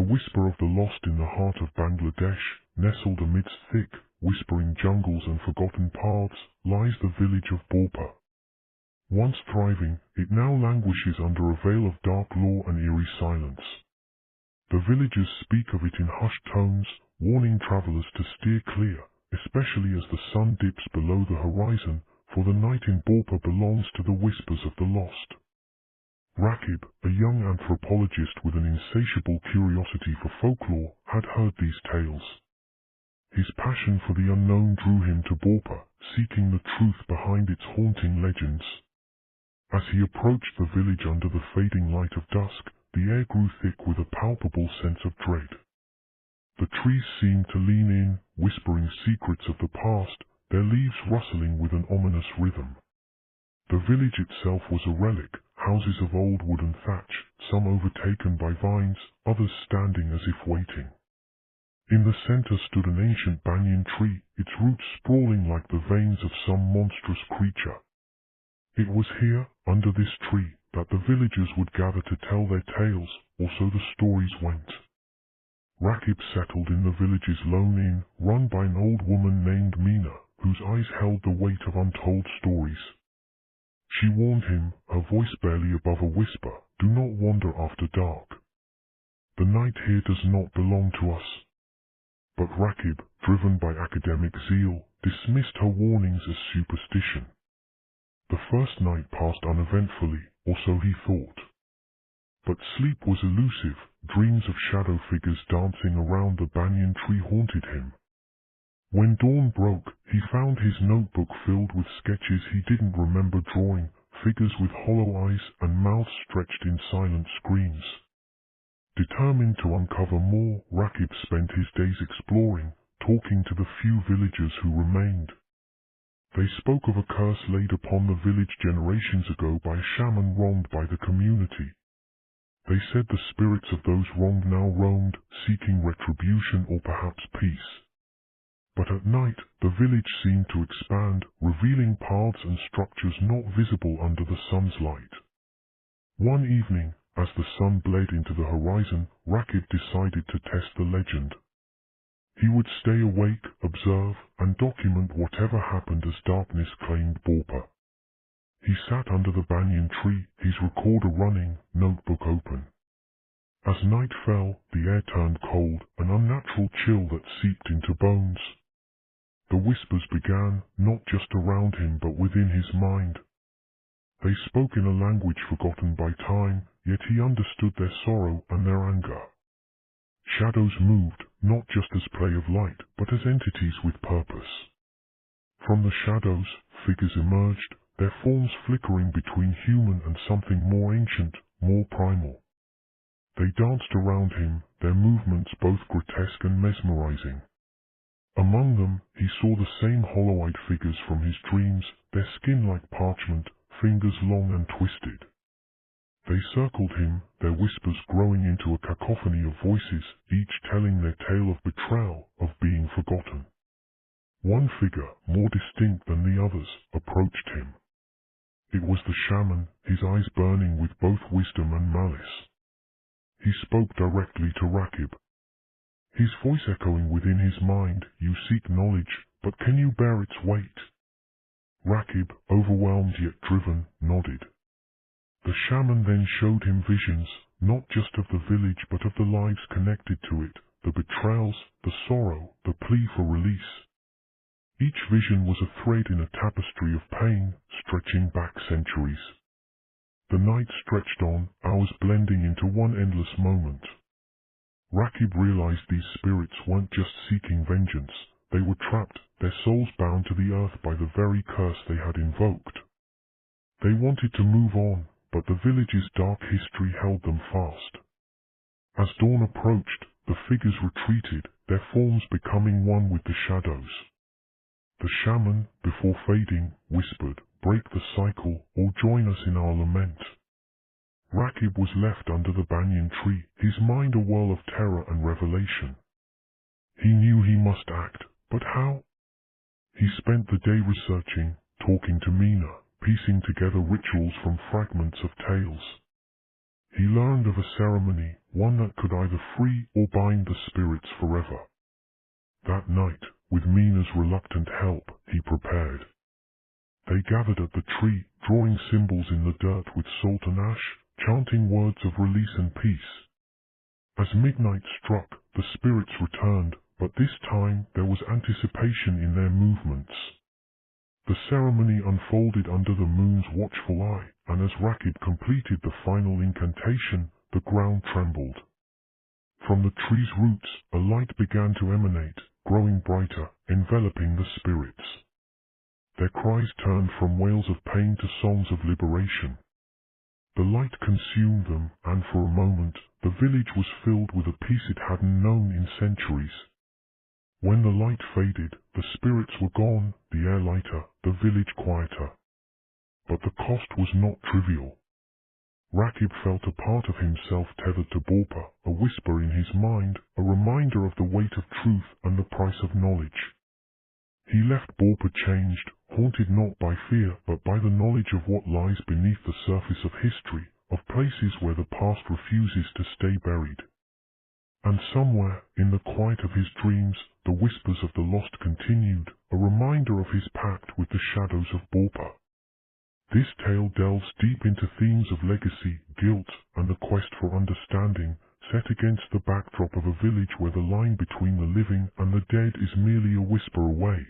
The whisper of the lost in the heart of Bangladesh, nestled amidst thick, whispering jungles and forgotten paths, lies the village of Borpa. Once thriving, it now languishes under a veil of dark law and eerie silence. The villagers speak of it in hushed tones, warning travelers to steer clear, especially as the sun dips below the horizon, for the night in Borpa belongs to the whispers of the lost. Rakib, a young anthropologist with an insatiable curiosity for folklore, had heard these tales. His passion for the unknown drew him to Borpa, seeking the truth behind its haunting legends. As he approached the village under the fading light of dusk, the air grew thick with a palpable sense of dread. The trees seemed to lean in, whispering secrets of the past, their leaves rustling with an ominous rhythm. The village itself was a relic, houses of old wooden thatch, some overtaken by vines, others standing as if waiting. In the center stood an ancient banyan tree, its roots sprawling like the veins of some monstrous creature. It was here, under this tree, that the villagers would gather to tell their tales, or so the stories went. Rakib settled in the village's lone inn, run by an old woman named Mina, whose eyes held the weight of untold stories. She warned him, her voice barely above a whisper, "Do not wander after dark. The night here does not belong to us." But Rakib, driven by academic zeal, dismissed her warnings as superstition. The first night passed uneventfully, or so he thought. But sleep was elusive, dreams of shadow figures dancing around the banyan tree haunted him. When dawn broke, he found his notebook filled with sketches he didn't remember drawing, figures with hollow eyes and mouths stretched in silent screams. Determined to uncover more, Rakib spent his days exploring, talking to the few villagers who remained. They spoke of a curse laid upon the village generations ago by a shaman wronged by the community. They said the spirits of those wronged now roamed, seeking retribution or perhaps peace. But at night, the village seemed to expand, revealing paths and structures not visible under the sun's light. One evening, as the sun bled into the horizon, Rakib decided to test the legend. He would stay awake, observe, and document whatever happened as darkness claimed Borpa. He sat under the banyan tree, his recorder running, notebook open. As night fell, the air turned cold, an unnatural chill that seeped into bones. The whispers began, not just around him but within his mind. They spoke in a language forgotten by time, yet he understood their sorrow and their anger. Shadows moved, not just as play of light, but as entities with purpose. From the shadows, figures emerged, their forms flickering between human and something more ancient, more primal. They danced around him, their movements both grotesque and mesmerizing. Among them, he saw the same hollow-eyed figures from his dreams, their skin like parchment, fingers long and twisted. They circled him, their whispers growing into a cacophony of voices, each telling their tale of betrayal, of being forgotten. One figure, more distinct than the others, approached him. It was the shaman, his eyes burning with both wisdom and malice. He spoke directly to Rakib. His voice echoing within his mind, "You seek knowledge, but can you bear its weight?" Rakib, overwhelmed yet driven, nodded. The shaman then showed him visions, not just of the village but of the lives connected to it, the betrayals, the sorrow, the plea for release. Each vision was a thread in a tapestry of pain, stretching back centuries. The night stretched on, hours blending into one endless moment. Rakib realized these spirits weren't just seeking vengeance, they were trapped, their souls bound to the earth by the very curse they had invoked. They wanted to move on, but the village's dark history held them fast. As dawn approached, the figures retreated, their forms becoming one with the shadows. The shaman, before fading, whispered, "Break the cycle, or join us in our lament." Rakib was left under the banyan tree, his mind a whirl of terror and revelation. He knew he must act, but how? He spent the day researching, talking to Mina, piecing together rituals from fragments of tales. He learned of a ceremony, one that could either free or bind the spirits forever. That night, with Mina's reluctant help, he prepared. They gathered at the tree, drawing symbols in the dirt with salt and ash, chanting words of release and peace. As midnight struck, the spirits returned, but this time there was anticipation in their movements. The ceremony unfolded under the moon's watchful eye, and as Rakib completed the final incantation, the ground trembled. From the tree's roots, a light began to emanate, growing brighter, enveloping the spirits. Their cries turned from wails of pain to songs of liberation. The light consumed them, and for a moment, the village was filled with a peace it hadn't known in centuries. When the light faded, the spirits were gone, the air lighter, the village quieter. But the cost was not trivial. Rakib felt a part of himself tethered to Borpa, a whisper in his mind, a reminder of the weight of truth and the price of knowledge. He left Borpa changed, haunted not by fear but by the knowledge of what lies beneath the surface of history, of places where the past refuses to stay buried. And somewhere, in the quiet of his dreams, the whispers of the lost continued, a reminder of his pact with the shadows of Borpa. This tale delves deep into themes of legacy, guilt, and the quest for understanding, set against the backdrop of a village where the line between the living and the dead is merely a whisper away.